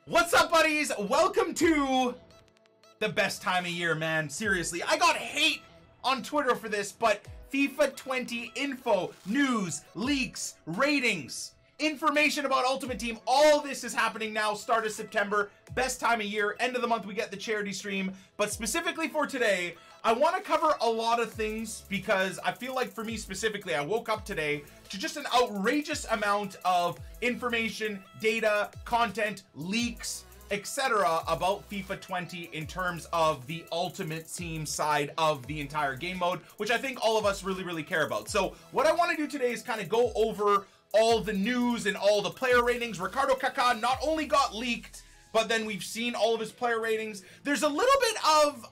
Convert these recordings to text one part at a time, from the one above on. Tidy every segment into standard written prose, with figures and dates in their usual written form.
What's up, buddies? Welcome to the best time of year, man. Seriously, I got hate on Twitter for this, but FIFA 20 info, news, leaks, ratings, information about Ultimate Team, all this is happening now, start of September, best time of year, end of the month we get the charity stream. But specifically for today, I want to cover a lot of things because I feel like for me specifically, I woke up today to just an outrageous amount of information, data, content, leaks, etc. about FIFA 20 in terms of the Ultimate Team side of the entire game mode, which I think all of us really care about. So what I want to do today is kind of go over all the news and all the player ratings. Ricardo Kaká not only got leaked, but then we've seen all of his player ratings. There's a little bit of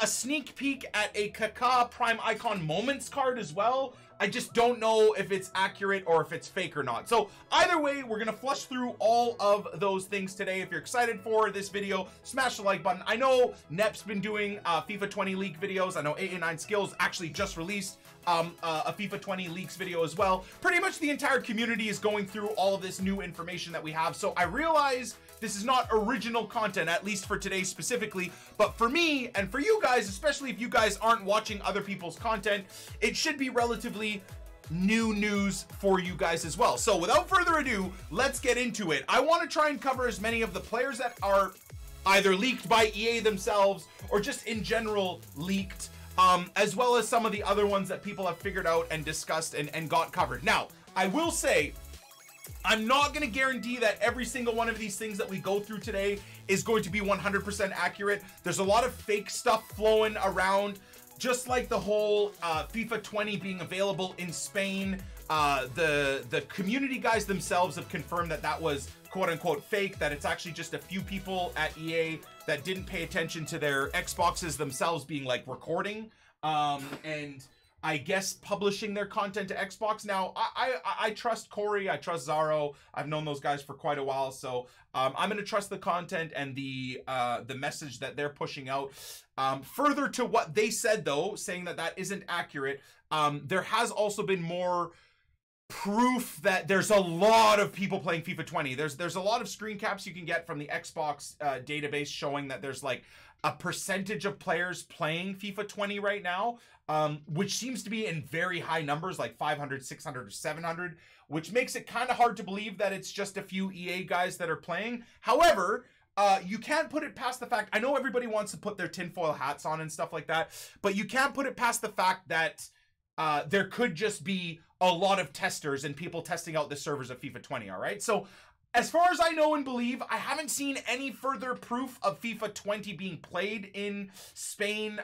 a sneak peek at a Kaká Prime Icon Moments card as well. I just don't know if it's accurate or if it's fake or not. So either way, we're gonna flush through all of those things today. If you're excited for this video, smash the like button. I know Nep's been doing FIFA 20 leak videos. I know 889 Skills actually just released a FIFA 20 leaks video as well. Pretty much the entire community is going through all of this new information that we have. So I realize this is not original content, at least for today specifically, but for me and for you guys, especially if you guys aren't watching other people's content, it should be relatively new news for you guys as well. So without further ado, let's get into it. I want to try and cover as many of the players that are either leaked by EA themselves or just in general leaked, as well as some of the other ones that people have figured out and discussed and got covered. Now, I will say, I'm not going to guarantee that every single one of these things that we go through today is going to be 100% accurate. There's a lot of fake stuff flowing around, just like the whole FIFA 20 being available in Spain. The community guys themselves have confirmed that that was quote-unquote fake, that it's actually just a few people at EA that didn't pay attention to their Xboxes themselves being like recording and I guess publishing their content to Xbox. Now, I trust Corey, I trust Zaro. I've known those guys for quite a while, so I'm going to trust the content and the message that they're pushing out. Further to what they said, though, saying that that isn't accurate, there has also been more proof that there's a lot of people playing FIFA 20. There's a lot of screen caps you can get from the Xbox database showing that there's like a percentage of players playing FIFA 20 right now, which seems to be in very high numbers, like 500, 600, or 700, which makes it kind of hard to believe that it's just a few EA guys that are playing. However, you can't put it past the fact, I know everybody wants to put their tinfoil hats on and stuff like that, but you can't put it past the fact that there could just be a lot of testers and people testing out the servers of FIFA 20, all right? So as far as I know and believe, I haven't seen any further proof of FIFA 20 being played in Spain,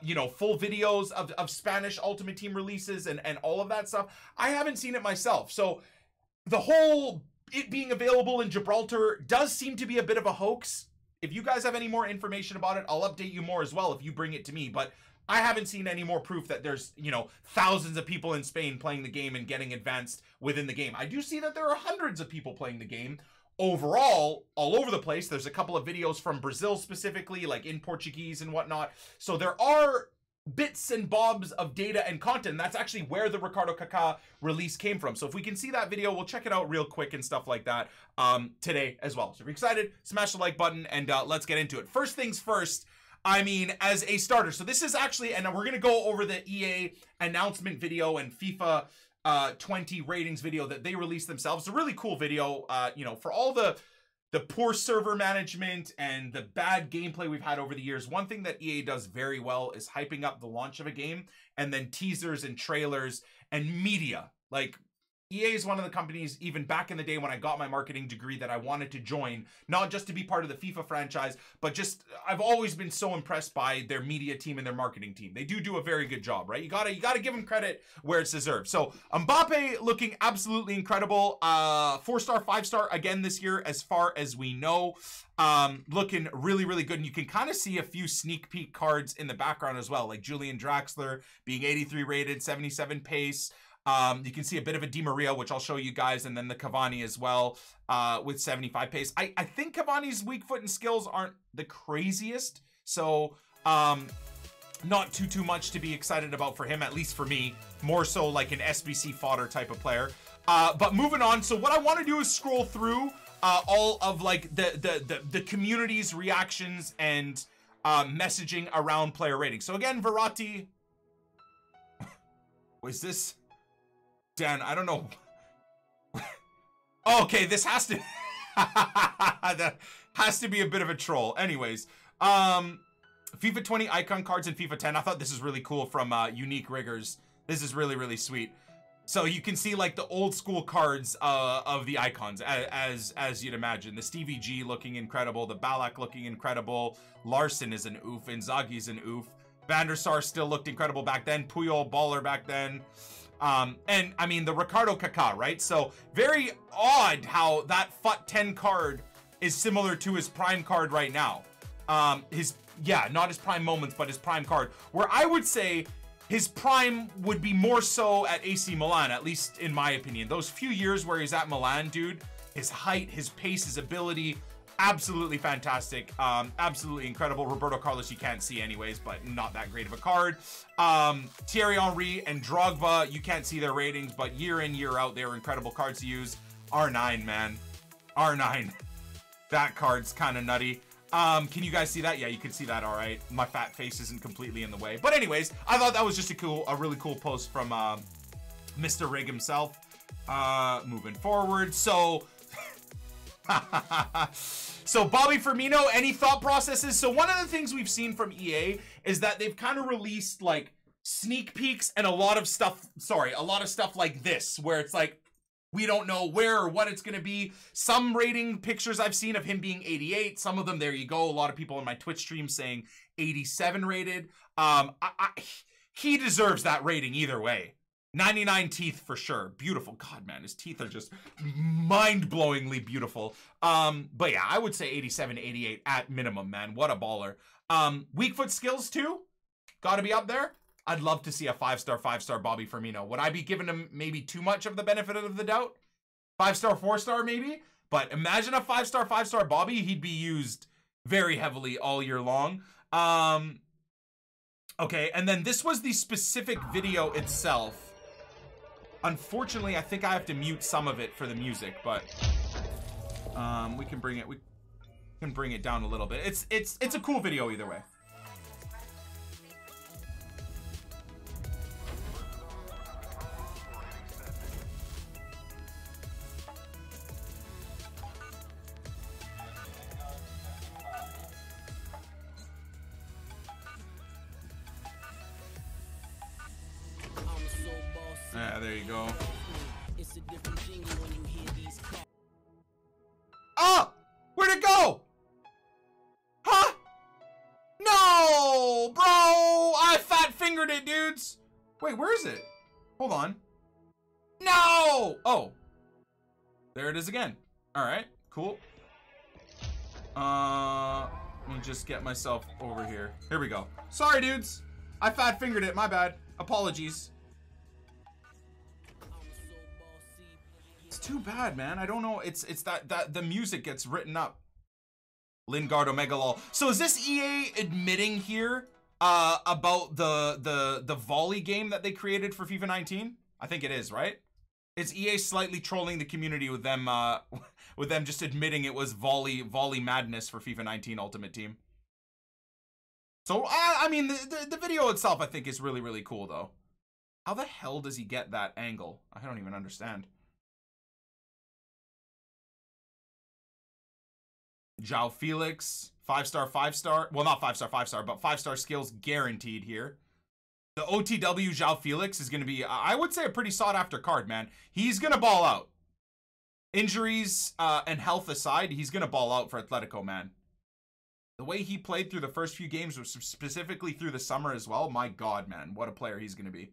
you know, full videos of Spanish Ultimate Team releases and all of that stuff. I haven't seen it myself. So the whole it being available in Gibraltar does seem to be a bit of a hoax. If you guys have any more information about it, I'll update you more as well if you bring it to me. But I haven't seen any more proof that there's, you know, thousands of people in Spain playing the game and getting advanced within the game. I do see that there are hundreds of people playing the game overall, all over the place. There's a couple of videos from Brazil specifically, like in Portuguese and whatnot. So there are bits and bobs of data and content. That's actually where the Ricardo Kaká release came from. So if we can see that video, we'll check it out real quick and stuff like that today as well. So if you're excited, smash the like button and let's get into it. First things first, I mean, as a starter, so this is actually, and we're going to go over the EA announcement video and FIFA 20 ratings video that they released themselves. It's a really cool video, you know, for all the poor server management and the bad gameplay we've had over the years. One thing that EA does very well is hyping up the launch of a game and then teasers and trailers and media. Like, EA is one of the companies, even back in the day when I got my marketing degree, that I wanted to join, not just to be part of the FIFA franchise, but just, I've always been so impressed by their media team and their marketing team. They do a very good job, right? You gotta give them credit where it's deserved. So Mbappe looking absolutely incredible. 4-star, 5-star again this year, as far as we know. Looking really good. And you can kind of see a few sneak peek cards in the background as well, like Julian Draxler being 83 rated, 77 pace. You can see a bit of a Di Maria, which I'll show you guys, and then the Cavani as well, with 75 pace. I think Cavani's weak foot and skills aren't the craziest, so not too much to be excited about for him, at least for me. More so like an SBC fodder type of player. But moving on, so what I want to do is scroll through all of like the community's reactions and messaging around player ratings. So again, Verratti. Was this Dan? I don't know. Okay, this has to that has to be a bit of a troll. Anyways, FIFA 20 icon cards and FIFA 10. I thought this is really cool from Unique Riggers. This is really, really sweet. So you can see like the old school cards of the icons as you'd imagine. The Stevie G looking incredible, the Ballack looking incredible, Larson is an oof, Inzaghi's an oof, Van der Sar still looked incredible back then, Puyol baller back then, and I mean the Ricardo Kaká, right? So very odd how that FUT 10 card is similar to his prime card right now. Not his prime moments, but his prime card, where I would say his prime would be more so at AC Milan, at least in my opinion. Those few years where he's at Milan, dude, his height, his pace, his ability, absolutely fantastic. Absolutely incredible. Roberto Carlos you can't see anyways, but not that great of a card. Thierry Henry and Drogba, you can't see their ratings, but year in, year out, they were incredible cards to use. R9, man. R9. That card's kind of nutty. Can you guys see that? Yeah, you can see that. All right, my fat face isn't completely in the way, but anyways, I thought that was just a really cool post from Mr. Rig himself. Moving forward, so so Bobby Firmino, any thought processes? So one of the things we've seen from EA is that they've kind of released like sneak peeks and a lot of stuff like this, where it's like, we don't know where or what it's going to be. Some rating pictures I've seen of him being 88. Some of them, there you go. A lot of people in my Twitch stream saying 87 rated. He deserves that rating either way. 99 teeth for sure. Beautiful. God, man, his teeth are just mind-blowingly beautiful. But yeah, I would say 87, 88 at minimum, man. What a baller. Weak foot skills too. Got to be up there. I'd love to see a 5-star Bobby Firmino. Would I be giving him maybe too much of the benefit of the doubt? 5-star, 4-star maybe? But imagine a 5-star Bobby. He'd be used very heavily all year long. Okay, and then this was the specific video itself. Unfortunately, I think I have to mute some of it for the music, but we can bring it down a little bit. It's a cool video either way. Yeah, there you go. Oh! Where'd it go? Huh? No! Bro! I fat fingered it, dudes! Wait, where is it? Hold on. No! Oh. There it is again. Alright, cool. Let me just get myself over here. Here we go. Sorry, dudes. I fat fingered it. My bad. Apologies. It's too bad, man. I don't know. It's that the music gets written up. Lingard Omegalol. So is this EA admitting here about the volley game that they created for FIFA 19? I think it is, right? Is EA slightly trolling the community with them just admitting it was volley madness for FIFA 19 Ultimate Team? So I mean the video itself I think is really, really cool though. How the hell does he get that angle? I don't even understand. João Felix, 5-star, 5-star. Well, not 5-star, 5-star, but 5-star skills guaranteed here. The OTW João Felix is going to be, I would say, a pretty sought-after card, man. He's going to ball out. Injuries and health aside, he's going to ball out for Atletico, man. The way he played through the first few games, specifically through the summer as well, my God, man, what a player he's going to be.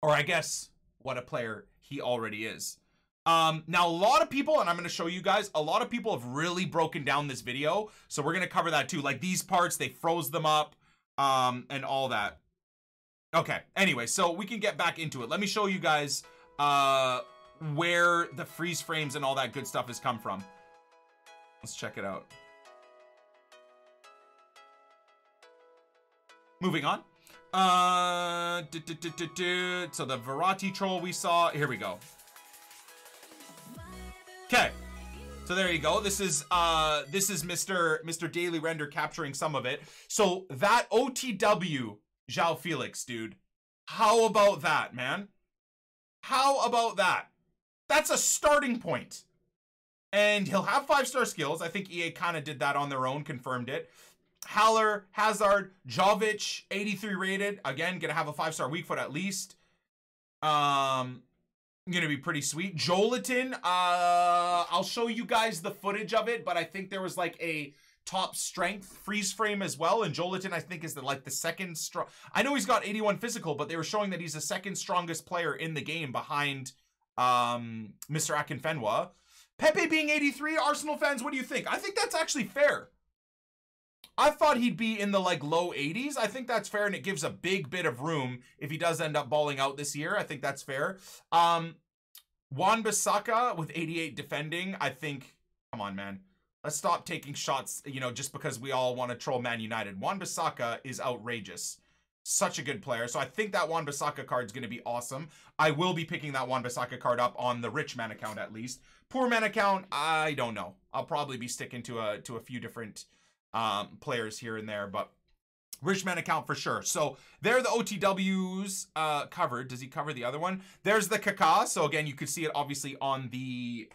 Or I guess, what a player he already is. Now, a lot of people, and I'm going to show you guys, a lot of people have really broken down this video, so we're going to cover that too. Like these parts, they froze them up, and all that. Okay, anyway, so we can get back into it. Let me show you guys, where the freeze frames and all that good stuff has come from. Let's check it out. Moving on. So the Verratti troll we saw, here we go. Okay, So there you go. This is Mr. Daily Render capturing some of it. So that OTW João Felix, dude. How about that, man? How about that? That's a starting point. And he'll have 5-star skills. I think EA kind of did that on their own, confirmed it. Haller, Hazard, Jovic, 83 rated. Again, gonna have a 5-star weak foot at least. Gonna be pretty sweet. Joleton, I'll show you guys the footage of it, but I think there was like a top strength freeze frame as well, and Joleton I think is the second strong. I know he's got 81 physical, but they were showing that he's the second strongest player in the game behind Mr. Akinfenwa. Pepe being 83, Arsenal fans, what do you think? I think that's actually fair. I thought he'd be in the like low 80s. I think that's fair, and it gives a big bit of room if he does end up balling out this year. I think that's fair. Juan Besakih with 88 defending. I think, come on, man. Let's stop taking shots, you know, just because we all want to troll Man United. Juan Besakih is outrageous. Such a good player. So I think that Juan Besakih card is going to be awesome. I will be picking that Juan Besakih card up on the rich man account at least. Poor man account, I don't know. I'll probably be sticking to a few different players here and there, but rich man account for sure. So there are the OTWs covered. Does he cover the other one? There's the Kaká. So again, you could see it obviously on the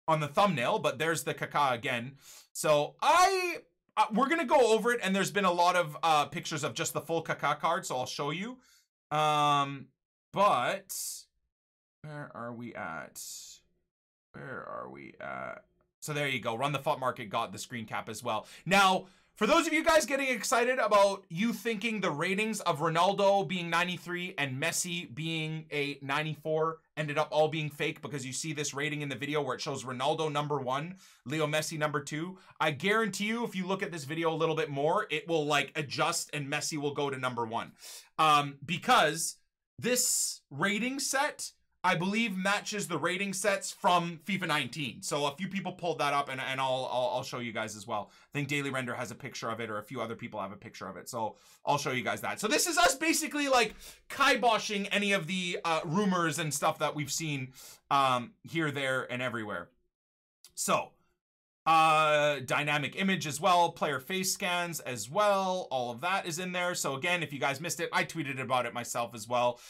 thumbnail, but there's the Kaká again. So we're gonna go over it, and there's been a lot of pictures of just the full Kaká card, so I'll show you. But where are we at? Where are we at? So there you go. Run the FUT Market got the screen cap as well. Now, for those of you guys getting excited about you thinking the ratings of Ronaldo being 93 and Messi being a 94 ended up all being fake because you see this rating in the video where it shows Ronaldo #1, Leo Messi #2. I guarantee you, if you look at this video a little bit more, it will like adjust and Messi will go to #1. Because this rating set, I believe, matches the rating sets from FIFA 19. So a few people pulled that up, and I'll show you guys as well. I think Daily Render has a picture of it, or a few other people have a picture of it. So I'll show you guys that. So this is us basically like kiboshing any of the rumors and stuff that we've seen here, there, and everywhere. So dynamic image as well, player face scans as well. All of that is in there. So again, if you guys missed it, I tweeted about it myself as well.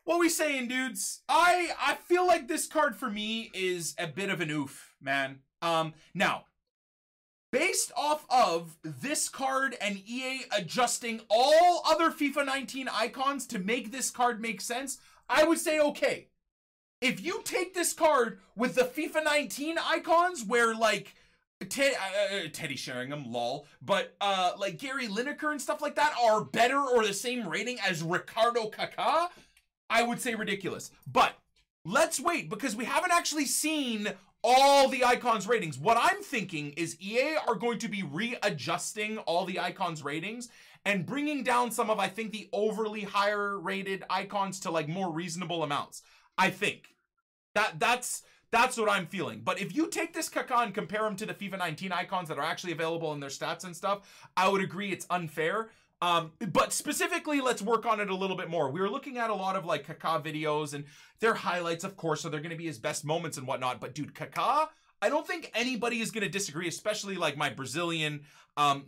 What we saying, dudes? I feel like this card for me is a bit of an oof, man. Now, based off of this card and EA adjusting all other FIFA 19 icons to make this card make sense, I would say okay. If you take this card with the FIFA 19 icons where like Teddy Sheringham, lol, but like Gary Lineker and stuff like that are better or the same rating as Ricardo Kaká, I would say ridiculous. But let's wait, because we haven't actually seen all the icons ratings. What I'm thinking is EA are going to be readjusting all the icons ratings and bringing down some of, I think, the overly higher rated icons to like more reasonable amounts. I think that's what I'm feeling. But if you take this Kaká and compare him to the FIFA 19 icons that are actually available in their stats and stuff, I would agree it's unfair. But specifically, let's work on it a little bit more. We were looking at a lot of like Kaká videos and their highlights, of course, so they're going to be his best moments and whatnot. But dude, Kaká, I don't think anybody is going to disagree, especially like my Brazilian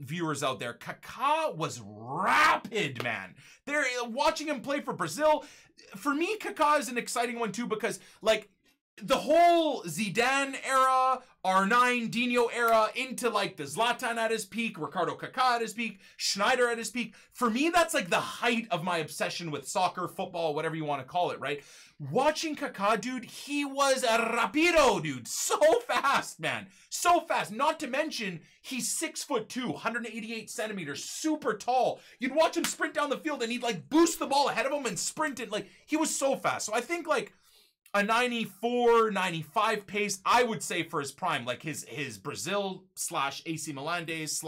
viewers out there. Kaká was rapid, man. They're watching him play for Brazil. For me, Kaká is an exciting one too, because like the whole Zidane era, R9, Dino era, into like the Zlatan at his peak, Ricardo Kaká at his peak, Schneider at his peak. For me, that's like the height of my obsession with soccer, football, whatever you want to call it, right? Watching Kaká, dude, he was a rapido, dude. So fast, man. So fast. Not to mention, he's 6'2", 188 centimeters, super tall. You'd watch him sprint down the field and he'd like boost the ball ahead of him and sprint it. Like, he was so fast. So I think like a 94, 95 pace, I would say, for his prime, like his Brazil / AC Milan days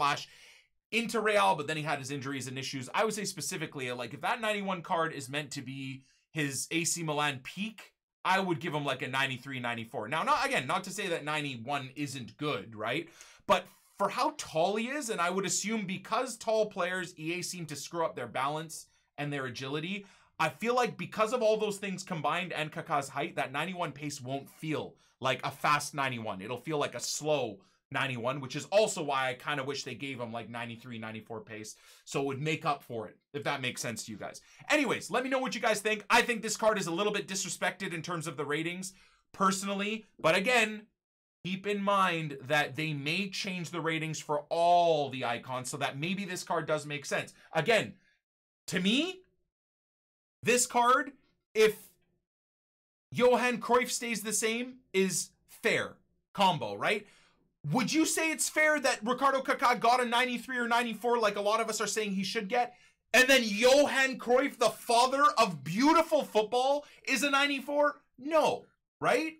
/ Inter Real, but then he had his injuries and issues. I would say specifically, like if that 91 card is meant to be his AC Milan peak, I would give him like a 93, 94. Now, not to say that 91 isn't good, right? But for how tall he is, and I would assume because tall players, EA seem to screw up their balance and their agility, I feel like because of all those things combined and Kaká's height, that 91 pace won't feel like a fast 91. It'll feel like a slow 91, which is also why I kind of wish they gave him like 93, 94 pace, so it would make up for it, if that makes sense to you guys. Anyways, let me know what you guys think. I think this card is a little bit disrespected in terms of the ratings, personally, but again, keep in mind that they may change the ratings for all the icons, so that maybe this card does make sense. Again, to me, this card, if Johan Cruyff stays the same, is fair combo, right? Would you say it's fair that Ricardo Kaká got a 93 or 94 like a lot of us are saying he should get? And then Johan Cruyff, the father of beautiful football, is a 94? No, right?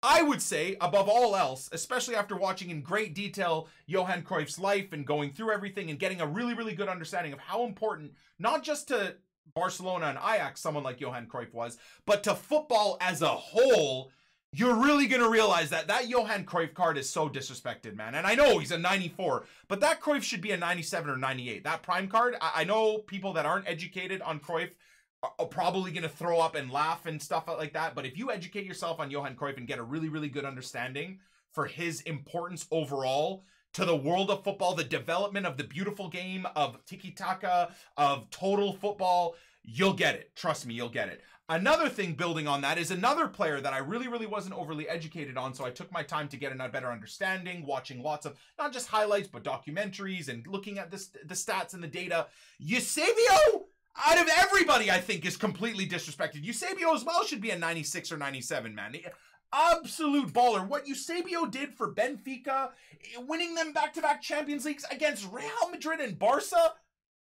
I would say, above all else, especially after watching in great detail Johan Cruyff's life and going through everything and getting a really, really good understanding of how important, not just to Barcelona and Ajax someone like Johan Cruyff was, but to football as a whole, you're really going to realize that that Johan Cruyff card is so disrespected, man. And I know he's a 94, but that Cruyff should be a 97 or 98. That prime card, I know people that aren't educated on Cruyff are probably going to throw up and laugh and stuff like that. But if you educate yourself on Johan Cruyff and get a really, really good understanding for his importance overall to the world of football, the development of the beautiful game of tiki-taka, of total football, you'll get it. Trust me, you'll get it. Another thing building on that is another player that I really, really wasn't overly educated on, so I took my time to get a better understanding, watching lots of, not just highlights, but documentaries and looking at the stats and the data. Eusebio, out of everybody, I think, is completely disrespected. Eusebio as well should be a 96 or 97, man. Absolute baller. What Eusebio did for Benfica, winning them back-to-back Champions Leagues against Real Madrid and Barca,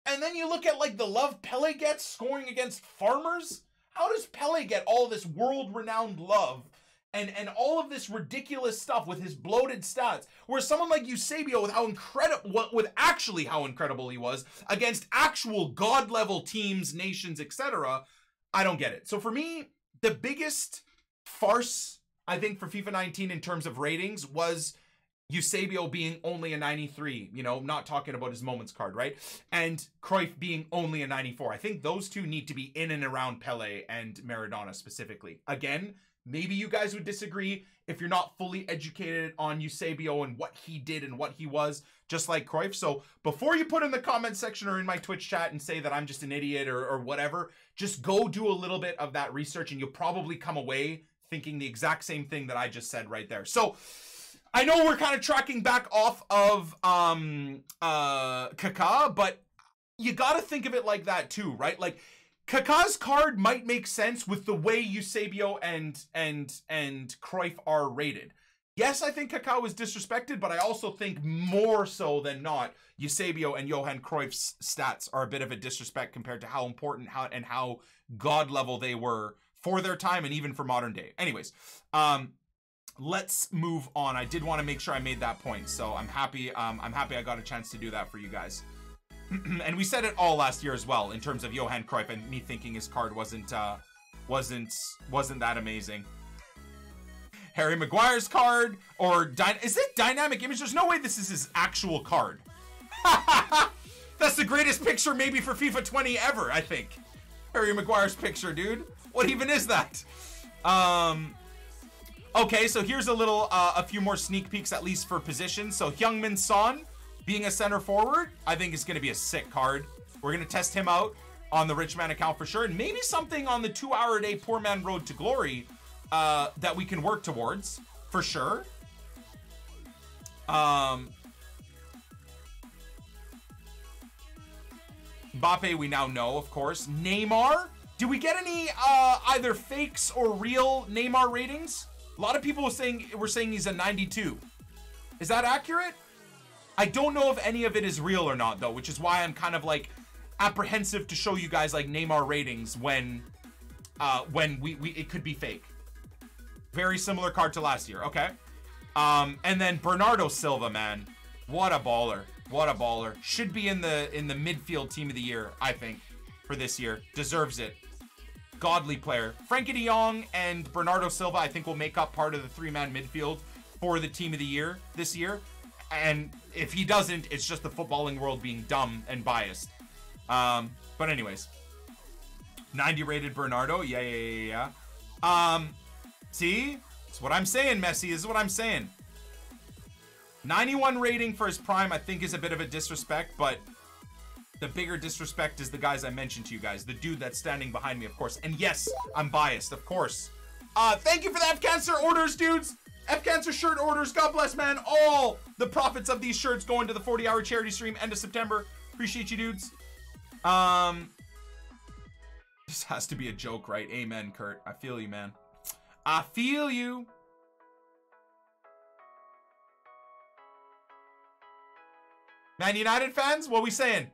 and then you look at, like, the love Pele gets scoring against Farmers. How does Pele get all this world-renowned love and all of this ridiculous stuff with his bloated stats, where someone like Eusebio, with how incredible, with actually how incredible he was against actual god-level teams, nations, etc., I don't get it. So for me, the biggest farce, I think, for FIFA 19 in terms of ratings was Eusebio being only a 93, you know, not talking about his moments card, right? And Cruyff being only a 94. I think those two need to be in and around Pele and Maradona specifically. Again, maybe you guys would disagree if you're not fully educated on Eusebio and what he did and what he was, just like Cruyff. So before you put in the comment section or in my Twitch chat and say that I'm just an idiot or whatever, just go do a little bit of that research and you'll probably come away thinking the exact same thing that I just said right there. So I know we're kind of tracking back off of Kaká, but you got to think of it like that too, right? Like, Kaká's card might make sense with the way Eusebio and Cruyff are rated. Yes, I think Kaká was disrespected, but I also think more so than not, Eusebio and Johan Cruyff's stats are a bit of a disrespect compared to how important how god level they were for their time and even for modern day. Anyways, let's move on. I did want to make sure I made that point, so I'm happy I got a chance to do that for you guys. And we said it all last year as well in terms of Johan Cruyff and me thinking his card wasn't that amazing. Harry Maguire's card, or is it dynamic image? There's no way this is his actual card. That's the greatest picture maybe for FIFA 20 ever, I think. Harry Maguire's picture, dude. What even is that? Okay, so here's a few more sneak peeks, at least for positions. So Heung-min Son being a center forward, I think is going to be a sick card. We're going to test him out on the Rich Man account for sure. And maybe something on the 2-hour-a-day Poor Man Road to Glory that we can work towards, for sure. Mbappe, we now know, of course. Neymar. Do we get any either fakes or real Neymar ratings? A lot of people were saying he's a 92. Is that accurate? I don't know if any of it is real or not, though, which is why I'm kind of like apprehensive to show you guys like Neymar ratings when it could be fake. Very similar card to last year. Okay. And then Bernardo Silva, man, what a baller. What a baller. Should be in the midfield team of the year, I think, for this year. Deserves it. Godly player. Frankie de Jong and Bernardo Silva, I think, will make up part of the 3-man midfield for the team of the year this year. And if he doesn't, it's just the footballing world being dumb and biased. But anyways, 90 rated Bernardo. Yeah. See, That's what I'm saying, Messi. This is what I'm saying. 91 rating for his prime, I think, is a bit of a disrespect, but the bigger disrespect is the guys I mentioned to you guys. The dude that's standing behind me, of course. And yes, I'm biased, of course. Thank you for the F-Cancer orders, dudes. F-Cancer shirt orders. God bless, man. All the profits of these shirts go into the 40-hour charity stream end of September. Appreciate you, dudes. This has to be a joke, right? Amen, Kurt. I feel you, man. I feel you. Man United fans, what we saying?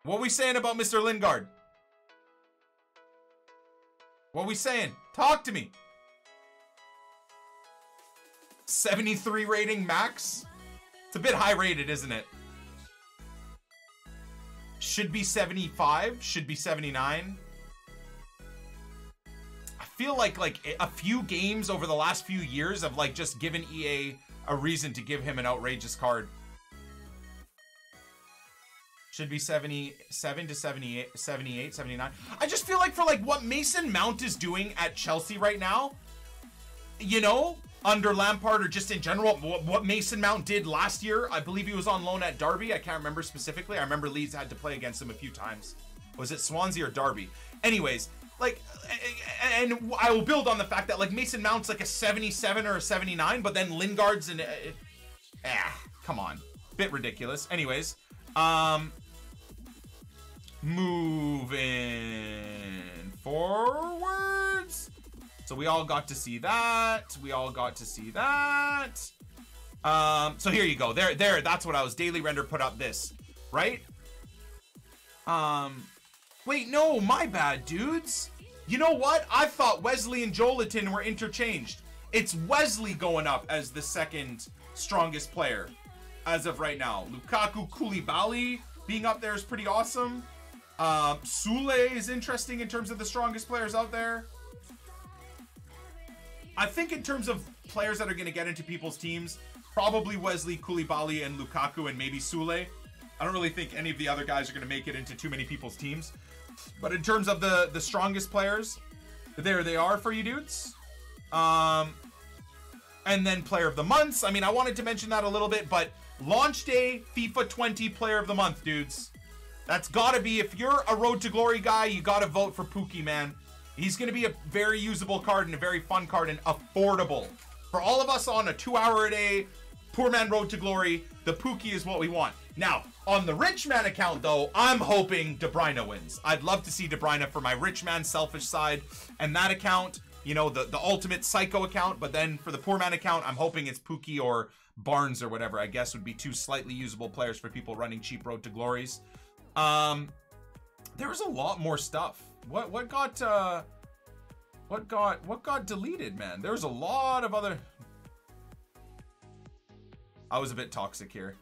What we saying about Mr. Lingard? What we saying? Talk to me. 73 rating max? It's a bit high rated, isn't it? Should be 75, should be 79. I feel like a few games over the last few years have like just given EA a reason to give him an outrageous card. Should be 77 to 78, 78, 79. I just feel like for like what Mason Mount is doing at Chelsea right now, you know, under Lampard or just in general, what Mason Mount did last year. I believe he was on loan at Derby. I can't remember specifically. I remember Leeds had to play against him a few times. Was it Swansea or Derby? Anyways, like, and I will build on the fact that like Mason Mount's like a 77 or a 79, but then Lingard's an, come on, bit ridiculous. Anyways, moving forwards. So we all got to see that. We all got to see that. So here you go. There, that's what I was. Daily Render put up this, right? Wait, no, my bad, dudes. You know what? I thought Wesley and Joelinton were interchanged. It's Wesley going up as the second strongest player as of right now. Lukaku, Koulibaly being up there is pretty awesome. Sule is interesting in terms of the strongest players out there. I think in terms of players that are going to get into people's teams, probably Wesley, Koulibaly, and Lukaku, and maybe Sule. I don't really think any of the other guys are going to make it into too many people's teams. But in terms of the strongest players, there they are for you dudes. And then player of the months. I mean, I wanted to mention that a little bit, but launch day FIFA 20 player of the month, dudes. That's got to be, if you're a Road to Glory guy, you got to vote for Pookie, man. He's going to be a very usable card and a very fun card and affordable. For all of us on a 2-hour-a-day poor man Road to Glory, the Pookie is what we want. Now, on the rich man account, though, I'm hoping De Bruyne wins. I'd love to see De Bruyne for my rich man selfish side. And that account, you know, the ultimate psycho account. But then for the poor man account, I'm hoping it's Pookie or Barnes or whatever, I guess would be two slightly usable players for people running cheap Road to Glories. There was a lot more stuff. What got deleted, man? There was a lot of other. I was a bit toxic here.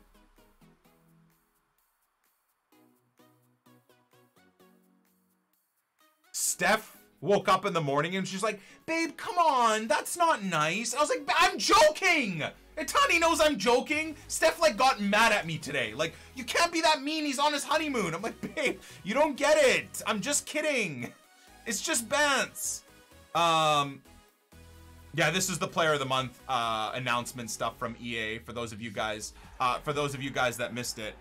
Steph woke up in the morning and she's like, babe, come on, that's not nice. I was like, I'm joking. Itani knows I'm joking. Steph like got mad at me today. Like, you can't be that mean. He's on his honeymoon. I'm like, babe, you don't get it. I'm just kidding. It's just Bance. Yeah, this is the player of the month announcement stuff from EA for those of you guys that missed it.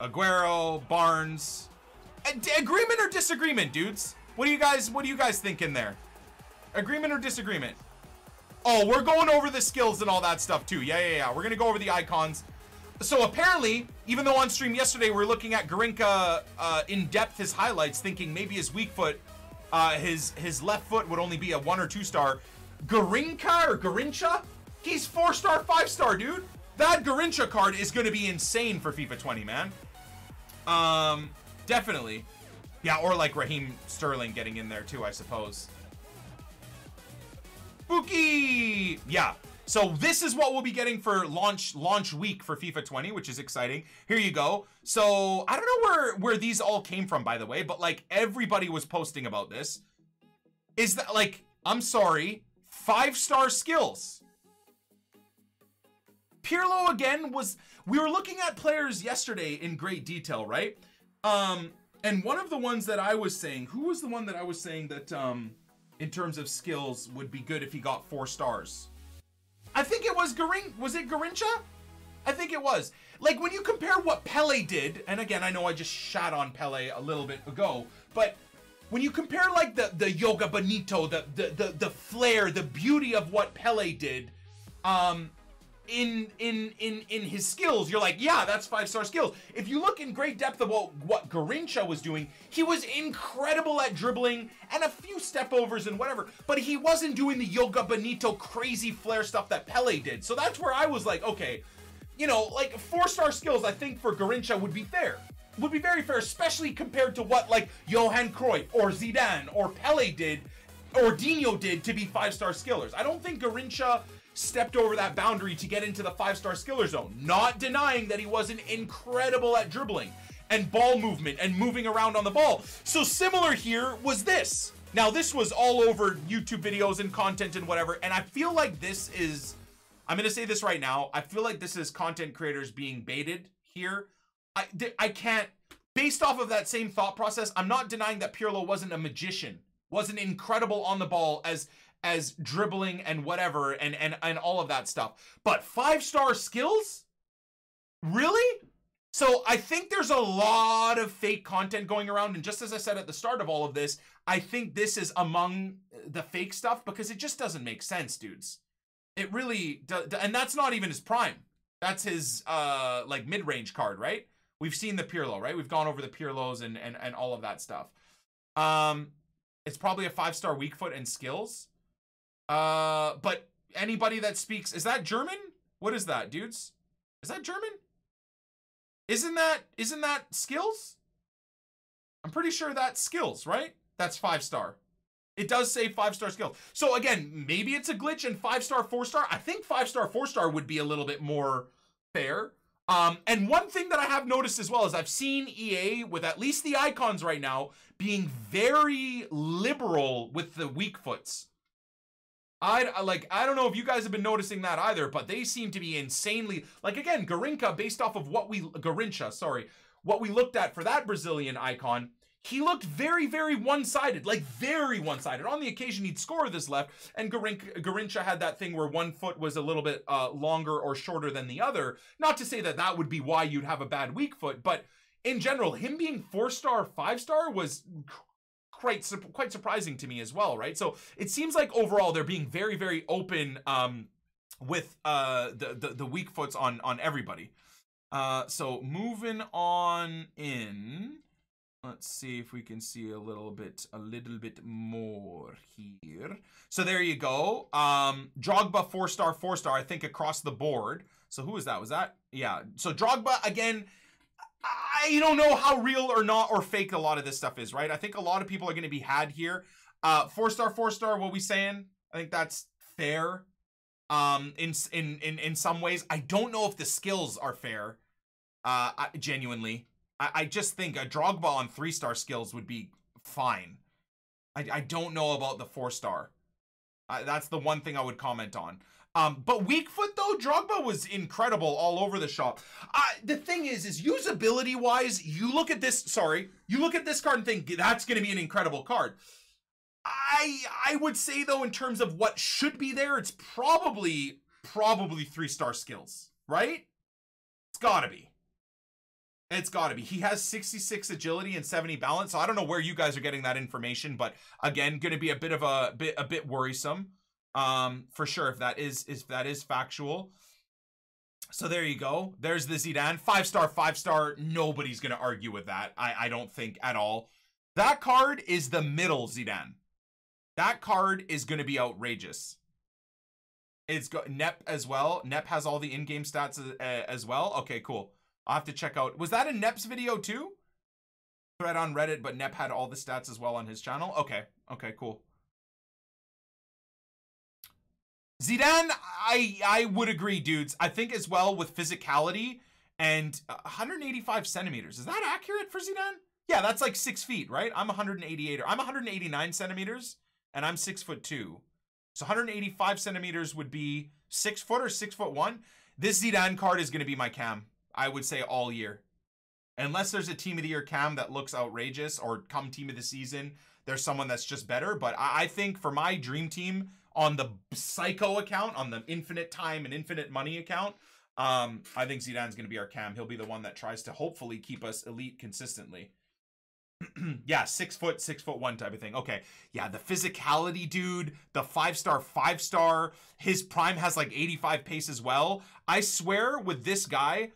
Aguero, Barnes. Agreement or disagreement, dudes? What do you guys think in there? Agreement or disagreement? Oh, we're going over the skills and all that stuff too. Yeah. We're gonna go over the icons. So apparently, even though on stream yesterday we're looking at Garinka in depth, his highlights, thinking maybe his weak foot, his left foot would only be a 1 or 2 star. Garinka or Garincha, he's 4-star, 5-star, dude. That Garincha card is gonna be insane for FIFA 20, man. Definitely. Yeah, or like Raheem Sterling getting in there too, I suppose. Spooky! Yeah. So this is what we'll be getting for launch week for FIFA 20, which is exciting. Here you go. So I don't know where these all came from, by the way, but like everybody was posting about this. Is that like, I'm sorry, 5-star skills. Pirlo again we were looking at players yesterday in great detail, right? And one of the ones that I was saying, who was the one that I was saying that in terms of skills would be good if he got 4 stars. I think it was was it Garrincha? I think it was. Like, when you compare what Pele did, and again, I know I just shat on Pele a little bit ago, but when you compare like the Yoga Bonito, the flair, the beauty of what Pele did, in his skills, you're like, yeah, that's 5-star skills. If you look in great depth about what Garrincha was doing, he was incredible at dribbling and a few step overs and whatever, but he wasn't doing the Yoga Bonito crazy flair stuff that Pele did. So that's where I was like, okay, you know, like 4-star skills, I think for Garrincha would be fair. Would be very fair, especially compared to what like Johan Cruyff or Zidane or Pele did or Dino did to be 5-star skillers. I don't think Garrincha stepped over that boundary to get into the 5-star skiller zone. Not denying that he wasn't incredible at dribbling and ball movement and moving around on the ball. So similar here was this. Now this was all over YouTube videos and content and whatever, and I feel like this is, I'm gonna say this right now, I feel like this is content creators being baited here. I can't, based off of that same thought process, I'm not denying that Pirlo wasn't a magician, wasn't incredible on the ball as dribbling and whatever and all of that stuff. But 5-star skills? Really? So I think there's a lot of fake content going around, and just as I said at the start of all of this, I think this is among the fake stuff because it just doesn't make sense, dudes. It really does, and that's not even his prime. That's his like mid-range card, right? We've seen the Pirlo, right? We've gone over the Pirlos and all of that stuff. It's probably a 5-star weak foot and skills. But anybody that speaks, is that German? What is that, dudes? Is that German? Isn't that skills? I'm pretty sure that's skills, right? That's 5-star. It does say 5-star skills. So again, maybe it's a glitch and 5-star, 4-star. I think 5-star, 4-star would be a little bit more fair. And one thing that I have noticed as well is I've seen EA with at least the icons right now being very liberal with the weak foots. I don't know if you guys have been noticing that either, but they seem to be insanely, like, again, Garrincha, based off of what we looked at for that Brazilian icon, he looked very, very one-sided, like very one-sided. On the occasion, he'd score this left, and Garrincha had that thing where one foot was a little bit longer or shorter than the other. Not to say that that would be why you'd have a bad weak foot, but in general, him being 4-star, 5-star was quite surprising to me as well, right? So it seems like overall they're being very, very open with the weak foots on everybody. So moving on in. Let's see if we can see a little bit more here. So there you go. Drogba 4-star, 4-star, I think across the board. So who was that? Was that? Yeah. So Drogba, again, I don't know how real or not or fake a lot of this stuff is, right? I think a lot of people are going to be had here. 4-star, 4-star, what we saying? I think that's fair. In some ways, I don't know if the skills are fair. Genuinely. I just think a Drogba on 3-star skills would be fine. I don't know about the 4-star. That's the one thing I would comment on. But weak foot though, Drogba was incredible all over the shop. The thing is usability wise, you look at this, you look at this card and think that's going to be an incredible card. I would say though, in terms of what should be there, it's probably 3-star skills, right? It's gotta be. It's got to be. He has 66 agility and 70 balance. So I don't know where you guys are getting that information, but again, going to be a bit worrisome, for sure if that is factual. So there you go. There's the Zidane 5-star, 5-star. Nobody's going to argue with that. I don't think at all. That card is the middle Zidane. That card is going to be outrageous. It's got Nep as well. Nep has all the in-game stats as well. Okay, cool. I'll have to check out. Was that a Nep's video too? Thread on Reddit, but Nep had all the stats as well on his channel. Okay. Okay, cool. Zidane, I would agree, dudes. I think as well with physicality and 185 centimeters. Is that accurate for Zidane? Yeah, that's like 6 feet, right? I'm 188, or I'm 189 centimeters, and I'm 6'2". So 185 centimeters would be 6 foot or 6'1". This Zidane card is going to be my cam. I would say all year. Unless there's a team of the year cam that looks outrageous or come team of the season there's someone that's just better. But I think for my dream team on the Psycho account, on the infinite time and infinite money account, I think Zidane's going to be our cam. He'll be the one that tries to hopefully keep us elite consistently. Yeah, 6 foot, 6'1" type of thing. Okay, yeah, the physicality, dude, the 5-star, his prime has like 85 pace as well. I swear with this guy,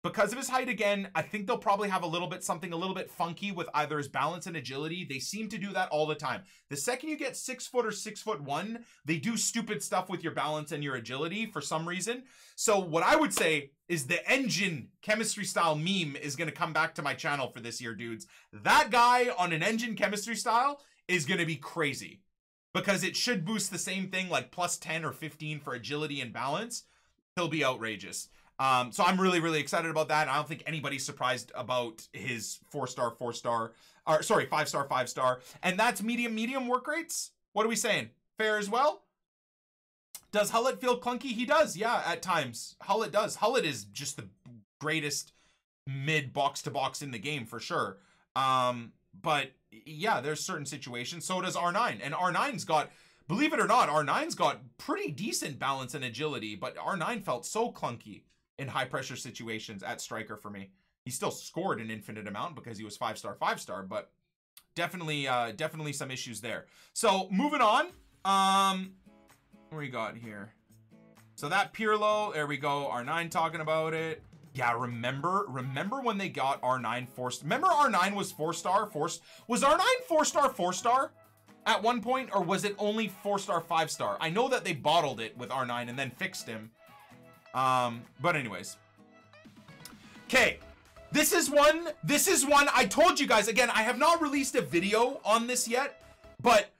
because of his height again, I think they'll probably have something a little bit funky with either his balance and agility. They seem to do that all the time. The second you get 6 foot or 6'1", they do stupid stuff with your balance and your agility for some reason. So what I would say is the engine chemistry style meme is going to come back to my channel for this year, dudes. That guy on an engine chemistry style is going to be crazy because it should boost the same thing, like plus 10 or 15 for agility and balance. He'll be outrageous. So I'm really, really excited about that. And I don't think anybody's surprised about his 4-star, 4-star, or sorry, 5-star, 5-star. And that's medium work rates. What are we saying? Fair as well? Does Hullet feel clunky? He does, yeah, at times. Hullet does. Hullet is just the greatest mid box-to-box in the game for sure. But yeah, there's certain situations. So does R9. And R9's got, believe it or not, R9's got pretty decent balance and agility, but R9 felt so clunky in high pressure situations at striker for me. He still scored an infinite amount because he was 5-star, 5-star, but definitely some issues there. So moving on, what we got here? So that Pirlo, there we go. R9 talking about it. Yeah, remember when they got R9 4-star? Remember R9 was 4-star? Was R9 4-star, 4-star at one point, or was it only 4-star, 5-star? I know that they bottled it with R9 and then fixed him. But anyways. Okay, this is one I told you guys, again, I have not released a video on this yet, but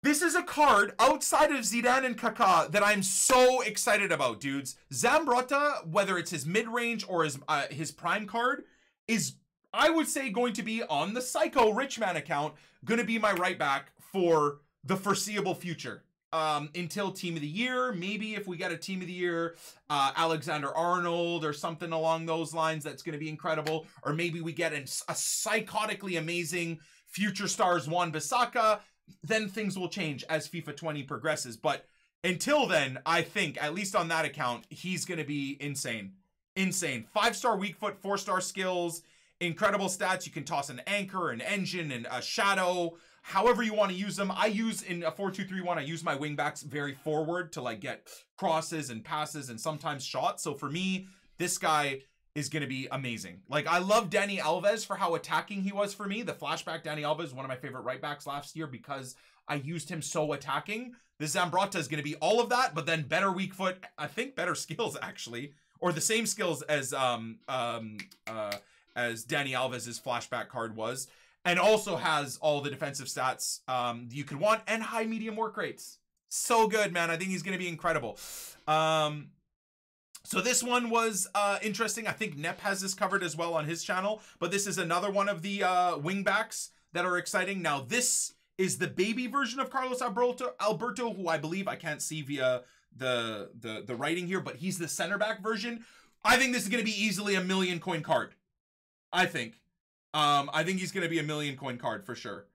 this is a card outside of Zidane and Kaká that I'm so excited about, dudes. Zambrotta, whether it's his mid-range or his prime card, is, I would say, going to be on the Psycho Richman account, going to be my right back for the foreseeable future. Until Team of the Year, maybe if we get a Team of the Year, Alexander-Arnold or something along those lines, that's going to be incredible. Or maybe we get a psychotically amazing Future Stars Juan Besakih. Then things will change as FIFA 20 progresses. But until then, I think, at least on that account, he's going to be insane. Insane. 5-star weak foot, 4-star skills, incredible stats. You can toss an anchor, an engine, and a shadow. However you want to use them. I use in a 4-2-3-1, I use my wingbacks very forward to like get crosses and passes and sometimes shots. So for me, this guy is going to be amazing. Like, I love Dani Alves for how attacking he was for me. The flashback Dani Alves, one of my favorite right backs last year because I used him so attacking. This Zambrotta is going to be all of that, but then better weak foot. I think better skills actually, or the same skills as Dani Alves's flashback card was. And also has all the defensive stats you could want and high medium work rates. So good, man. I think he's going to be incredible. So this one was interesting. I think Nep has this covered as well on his channel. But this is another one of the wingbacks that are exciting. Now, this is the baby version of Carlos Alberto, who I believe I can't see via the writing here. But he's the center back version. I think this is going to be easily a 1,000,000 coin card. I think he's going to be a 1,000,000 coin card for sure.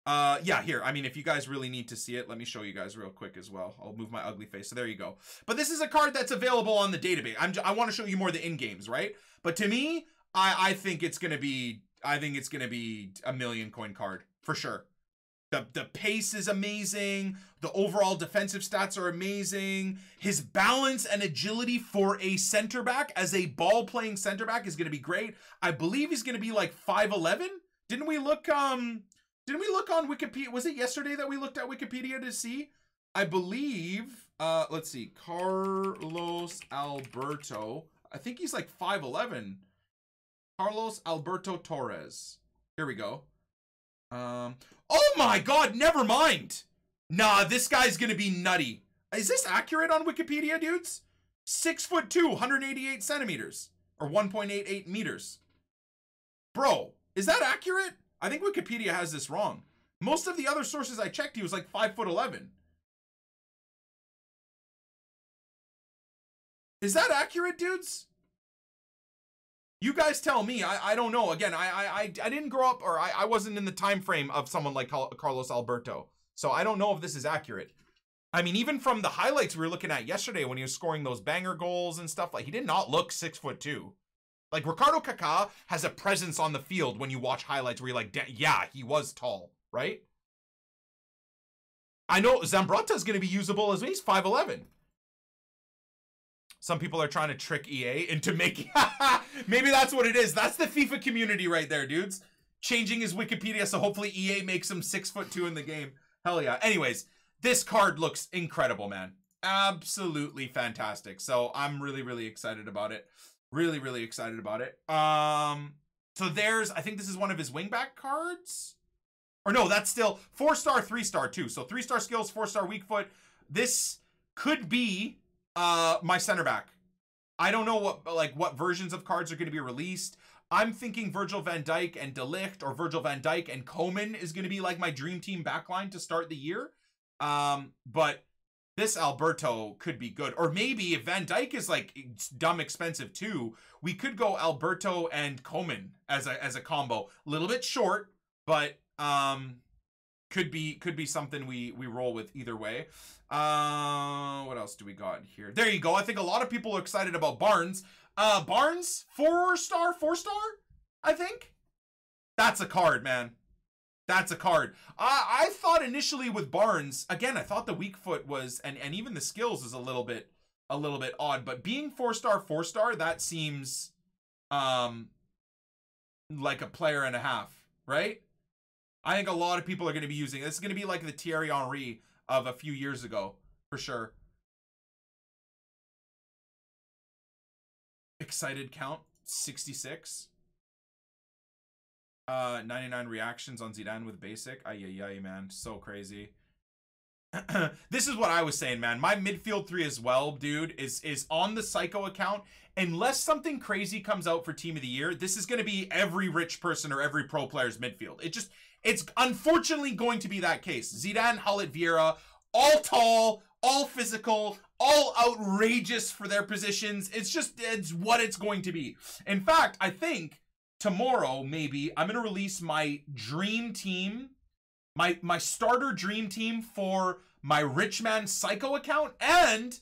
Yeah, here. I mean, if you guys really need to see it, let me show you guys real quick as well. I'll move my ugly face. So there you go. But this is a card that's available on the database. I want to show you more of the in-games, right? But to me, I think it's going to be, a 1,000,000 coin card for sure. The pace is amazing. The overall defensive stats are amazing. His balance and agility for a center back, as a ball-playing center back, is going to be great. I believe he's going to be like 5'11". Didn't we look on Wikipedia? Was it yesterday that we looked at Wikipedia to see? I believe, let's see, Carlos Alberto. I think he's like 5'11". Carlos Alberto Torres. Here we go. Oh my God, never mind. Nah, this guy's gonna be nutty. Is this accurate on Wikipedia, dudes? 6'2", 188 centimeters, or 1.88 meters. Bro, is that accurate? I think Wikipedia has this wrong. Most of the other sources I checked, he was like 5'11". Is that accurate, dudes? You guys tell me. I don't know. Again, I didn't grow up, or I wasn't in the time frame of someone like Carlos Alberto. So I don't know if this is accurate. I mean, even from the highlights we were looking at yesterday when he was scoring those banger goals and stuff, like, he did not look 6'2". Like, Ricardo Kaká has a presence on the field when you watch highlights where you're like, yeah, he was tall, right? I know Zambrotta is going to be usable as well. He's 5'11". Some people are trying to trick EA into making... Maybe that's what it is. That's the FIFA community right there, dudes. Changing his Wikipedia so hopefully EA makes him 6'2" in the game. Hell yeah. Anyways, this card looks incredible, man. Absolutely fantastic. So I'm really, really excited about it. Really, really excited about it. So there's... I think this is one of his wingback cards. Or no, that's still 4-star, 3-star too. So 3-star skills, 4-star weak foot. This could be my center back. I don't know what versions of cards are going to be released. I'm thinking Virgil van Dijk and De Ligt, or Virgil van Dijk and Koeman is going to be like my dream team backline to start the year. But this Alberto could be good. Or maybe if Van Dijk is like dumb expensive too, we could go Alberto and Koeman as a combo. A little bit short, but could be something we roll with either way. What else do we got here? There you go. I think a lot of people are excited about Barnes. Barnes, 4-star, 4-star, I think. That's a card, man. That's a card. I thought initially with Barnes, again, I thought the weak foot was, and even the skills is a little bit odd, but being 4-star, 4-star, that seems like a player and a half, right? I think a lot of people are going to be using this. Is going to be like the Thierry Henry of a few years ago, for sure. Excited count 66. 99 reactions on Zidane with basic. Ay, man, so crazy. This is what I was saying, man. My midfield 3 as well, dude, is on the Psycho account. Unless something crazy comes out for Team of the Year, this is going to be every rich person or every pro player's midfield. It's unfortunately going to be that case. Zidane, Hullet, Vieira, all tall, all physical, all outrageous for their positions. It's what it's going to be. In fact, I think tomorrow, maybe, I'm going to release my dream team, my starter dream team for my Rich Man Psycho account, and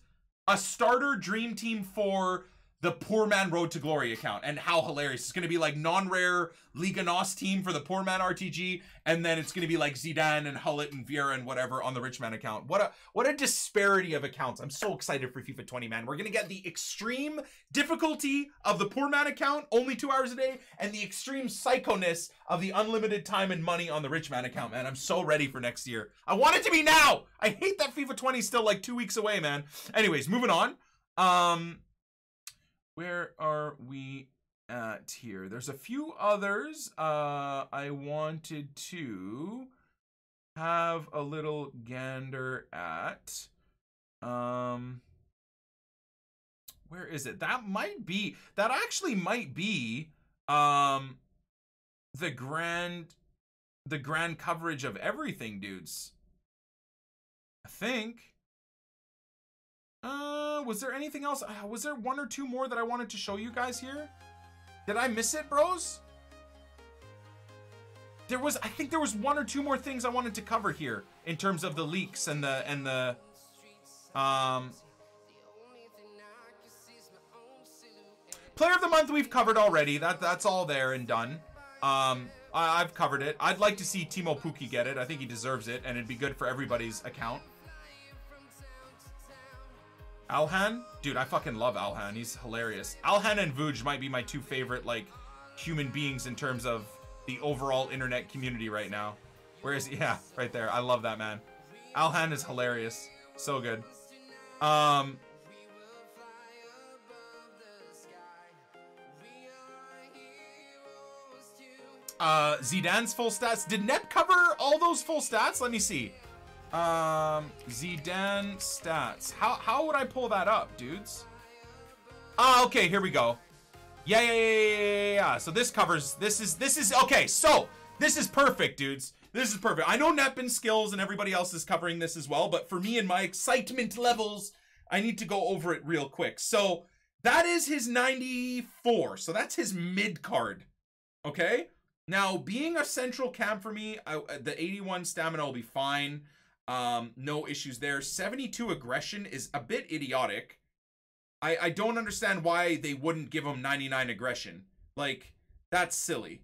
a starter dream team for the Poor Man Road to Glory account. And how hilarious. It's going to be like non-rare Liga NOS team for the Poor Man RTG, and then it's going to be like Zidane and Hullet and Vieira and whatever on the Rich Man account. What a disparity of accounts. I'm so excited for FIFA 20, man. We're going to get the extreme difficulty of the Poor Man account, only 2 hours a day, and the extreme psychoness of the unlimited time and money on the Rich Man account, man. I'm so ready for next year. I want it to be now. I hate that FIFA 20 is still like 2 weeks away, man. Anyways, moving on. Where are we at here? There's a few others I wanted to have a little gander at. Where is it? That actually might be the grand coverage of everything, dudes. I think. Was there anything else? Was there 1 or 2 more that I wanted to show you guys here? Did I miss it, bros? I think there was 1 or 2 more things I wanted to cover here in terms of the leaks and the Player of the Month we've covered already. That's all there and done. I've covered it. I'd like to see Timo Pukki get it. I think he deserves it, and it'd be good for everybody's account. Alhan? Dude, I fucking love Alhan. He's hilarious. Alhan and Vuj might be my 2 favorite, like, human beings in terms of the overall internet community right now. Where is he? Yeah, right there. I love that, man. Alhan is hilarious. So good. Zidane's full stats. Did Nep cover all those full stats? Let me see. Zidane stats. How would I pull that up, dudes? Okay, here we go. Yeah. So this covers, this is okay. So this is perfect, dudes. This is perfect. I know Nep and Skills and everybody else is covering this as well, but for me and my excitement levels, I need to go over it real quick. So That is his 94. So that's his mid card. Okay? Now, being a central cam for me, the 81 stamina will be fine. No issues there. 72 aggression is a bit idiotic. I don't understand why they wouldn't give him 99 aggression. Like, that's silly.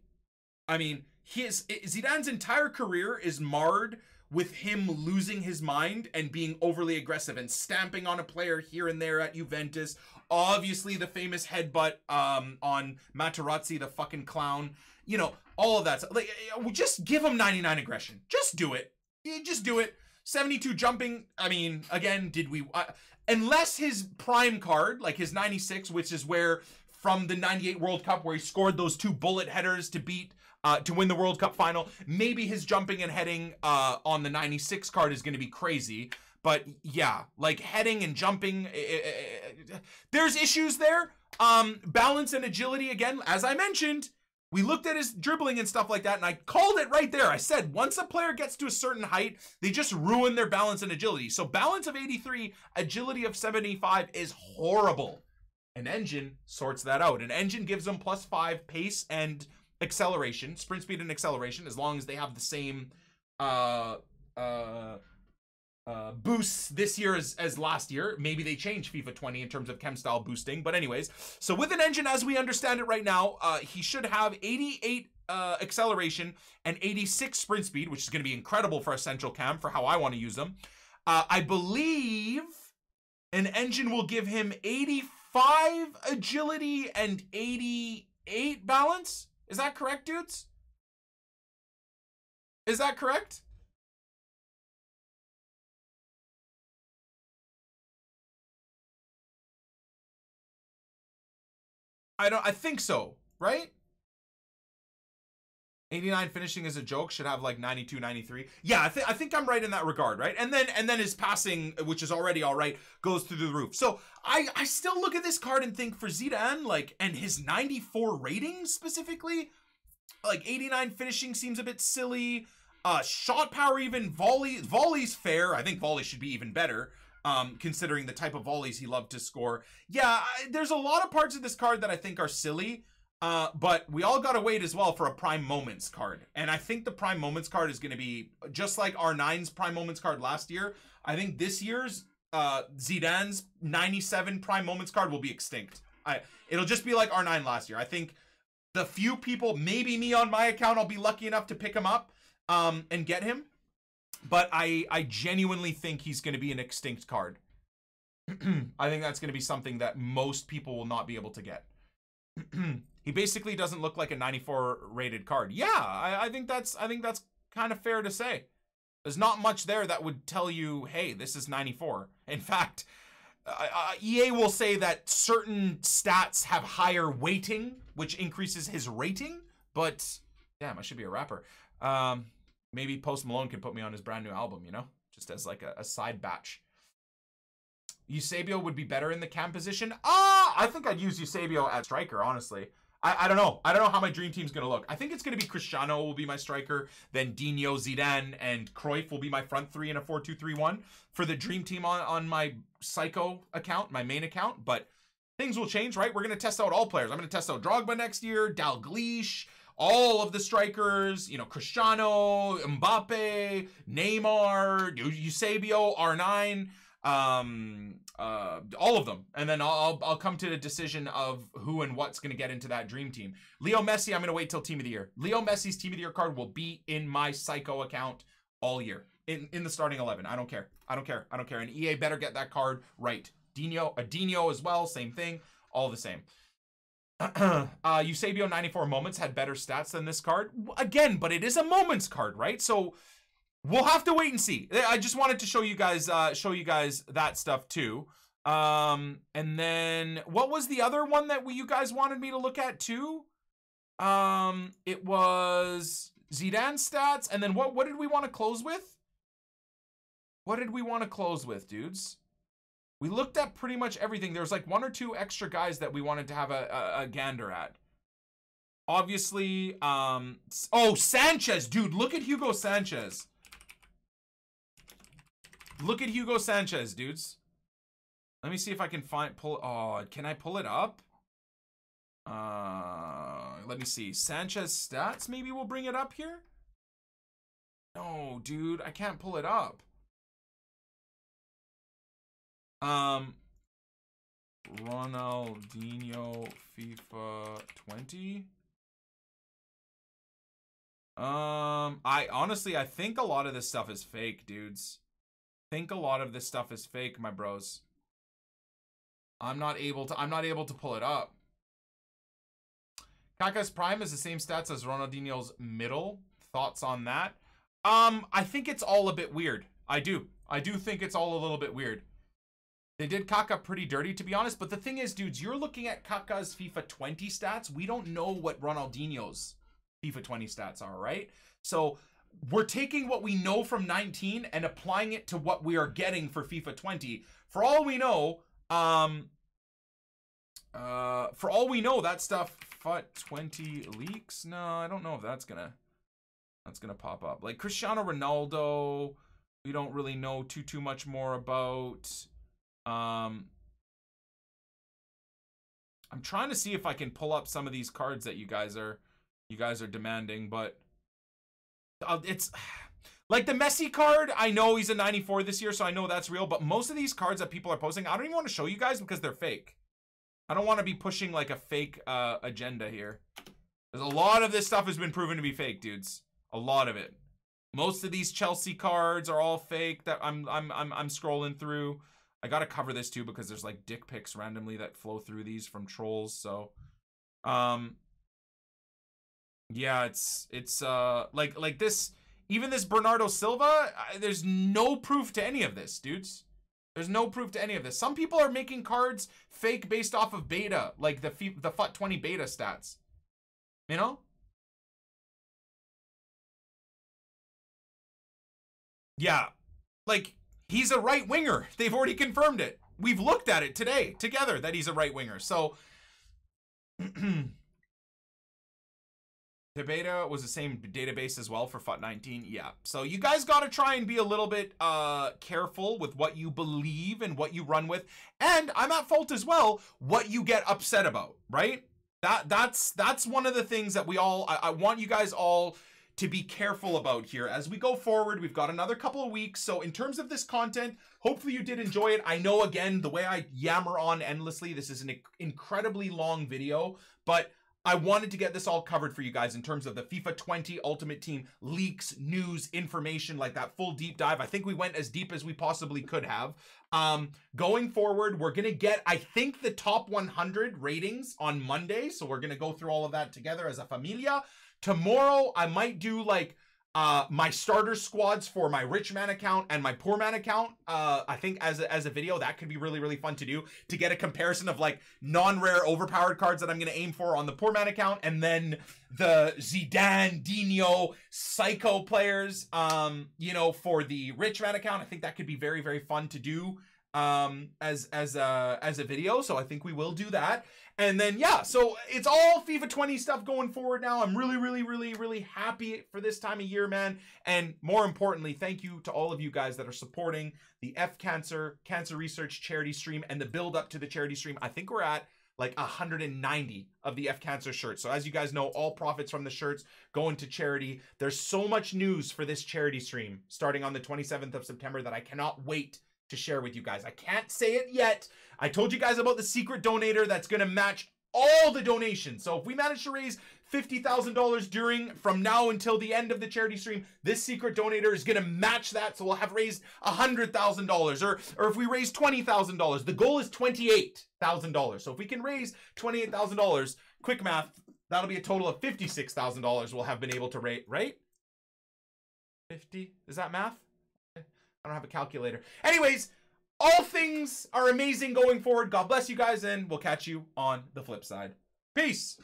I mean, Zidane's entire career is marred with him losing his mind and being overly aggressive and stamping on a player here and there at Juventus. Obviously, the famous headbutt on Materazzi, the fucking clown. You know, all of that. Like, just give him 99 aggression. Just do it. Just do it. 72 jumping. I mean, again, did we... unless his prime card, like his 96, which is where from the 98 World Cup where he scored those 2 bullet headers to win the World Cup final, maybe his jumping and heading on the 96 card is going to be crazy. But yeah, like heading and jumping, there's issues there. Balance and agility, again, as I mentioned, we looked at his dribbling and stuff like that, and I called it right there. I said, once a player gets to a certain height, they just ruin their balance and agility. So balance of 83, agility of 75 is horrible. An engine sorts that out. An engine gives them +5 pace and acceleration, sprint speed and acceleration, as long as they have the same boosts this year as last year. Maybe they change FIFA 20 in terms of chem style boosting, but anyways, so with an engine as we understand it right now, he should have 88 acceleration and 86 sprint speed, which is going to be incredible for a central cam for how I want to use them. I believe an engine will give him 85 agility and 88 balance. Is that correct, dudes? Is that correct? I think so, right? 89 finishing is a joke, should have like 92, 93. Yeah, I think I'm right in that regard, right? And then his passing, which is already all right, goes through the roof. So I still look at this card and think for Zidane, like, and his 94 rating specifically, like 89 finishing seems a bit silly. Shot power, even volley's fair. I think volley should be even better. Considering the type of volleys he loved to score. Yeah, there's a lot of parts of this card that I think are silly, but we all gotta wait as well for a Prime Moments card. And I think the Prime Moments card is gonna be, just like R9's Prime Moments card last year, I think this year's Zidane's 97 Prime Moments card will be extinct. It'll just be like R9 last year. I think the few people, maybe me on my account, I'll be lucky enough to pick him up and get him. But I genuinely think he's going to be an extinct card. I think that's going to be something that most people will not be able to get. He basically doesn't look like a 94 rated card. Yeah, I think that's kind of fair to say. There's not much there that would tell you, hey, this is 94. In fact, EA will say that certain stats have higher weighting, which increases his rating. But damn, I should be a rapper. Maybe Post Malone can put me on his brand new album, you know? Just as like a side batch. Eusebio would be better in the cam position. I think I'd use Eusebio as striker, honestly. I don't know. I don't know how my dream team's going to look. I think it's going to be Cristiano will be my striker. Then Dino, Zidane, and Cruyff will be my front three in a 4-2-3-1 for the dream team on my Psycho account, my main account. But things will change, right? We're going to test out all players. I'm going to test out Drogba next year, Dalglish, all of the strikers, you know, Cristiano, Mbappe, Neymar, Eusebio, R9, all of them. And then I'll come to the decision of who and what's going to get into that dream team. Leo Messi, I'm going to wait till Team of the Year. Leo Messi's Team of the Year card will be in my Psycho account all year. In the starting 11. I don't care. I don't care. I don't care. And EA better get that card right. Dino as well, same thing. All the same. Eusebio 94 moments had better stats than this card again, but it is a moments card, right? So we'll have to wait and see. I just wanted to show you guys that stuff too. And then what was the other one that you guys wanted me to look at too? It was Zidane stats, and then what did we want to close with? What did we want to close with, dudes? We looked at pretty much everything. There's like 1 or 2 extra guys that we wanted to have a gander at. Obviously, oh, Sanchez, dude, look at Hugo Sanchez. Look at Hugo Sanchez, dudes. Let me see if I can oh, can I pull it up? Let me see. Sanchez stats, maybe we'll bring it up here. No, dude, I can't pull it up. Ronaldinho FIFA 20. I honestly, I think a lot of this stuff is fake, dudes. I think a lot of this stuff is fake, my bros. I'm not able to pull it up. Kaká's prime is the same stats as Ronaldinho's middle. Thoughts on that? I think it's all a bit weird. I do think it's all a little bit weird. They did Kaká pretty dirty, to be honest. But the thing is, dudes, you're looking at Kaká's FIFA 20 stats. We don't know what Ronaldinho's FIFA 20 stats are, right? So we're taking what we know from 19 and applying it to what we are getting for FIFA 20. For all we know, that stuff, FUT 20 leaks. No, I don't know if that's gonna pop up. Like Cristiano Ronaldo, we don't really know too much more about. I'm trying to see if I can pull up some of these cards that you guys are demanding, but it's like the Messi card. I know he's a 94 this year, so I know that's real, but most of these cards that people are posting, I don't even want to show you guys because they're fake. I don't want to be pushing like a fake agenda here. There's a lot of this stuff has been proven to be fake, dudes. A lot of it. Most of these Chelsea cards are all fake that I'm scrolling through. I gotta cover this too because there's like dick pics randomly that flow through these from trolls. So, yeah, it's like this. Even this Bernardo Silva, there's no proof to any of this, dudes. There's no proof to any of this. Some people are making cards fake based off of beta, like the FUT 20 beta stats. You know? Yeah, like. He's a right winger. They've already confirmed it. We've looked at it today together that he's a right winger. So the beta was the same database as well for FUT 19. Yeah. So you guys got to try and be a little bit careful with what you believe and what you run with. And I'm at fault as well, what you get upset about, right? That's one of the things that we all, I want you guys all to be careful about here as we go forward. We've got another couple of weeks. So in terms of this content, hopefully you did enjoy it. I know, again, the way I yammer on endlessly, this is an incredibly long video, but I wanted to get this all covered for you guys in terms of the FIFA 20 Ultimate Team leaks, news, information, like that full deep dive. I think we went as deep as we possibly could have. Going forward, we're going to get, I think, the top 100 ratings on Monday. So we're going to go through all of that together as a familia. Tomorrow, I might do like my starter squads for my rich man account and my poor man account. I think as a video, that could be really fun to do, to get a comparison of like non-rare overpowered cards that I'm going to aim for on the poor man account, and then the Zidane, Dino, Psycho players, you know, for the rich man account. I think that could be very fun to do as a video. So I think we will do that. And then, yeah, so it's all FIFA 20 stuff going forward now. I'm really happy for this time of year, man. And more importantly, thank you to all of you guys that are supporting the Cancer Research charity stream and the build up to the charity stream. I think we're at like 190 of the Cancer shirts. So as you guys know, all profits from the shirts go into charity. There's so much news for this charity stream starting on the 27th of September that I cannot wait to share with you guys. I can't say it yet. I told you guys about the secret donator that's going to match all the donations. So if we manage to raise $50,000 from now until the end of the charity stream, this secret donator is going to match that. So we'll have raised $100,000, or if we raise $20,000, the goal is $28,000. So if we can raise $28,000, quick math, that'll be a total of $56,000 we'll have been able to raise, right? 50, is that math? I don't have a calculator. Anyways, all things are amazing going forward. God bless you guys, and we'll catch you on the flip side. Peace.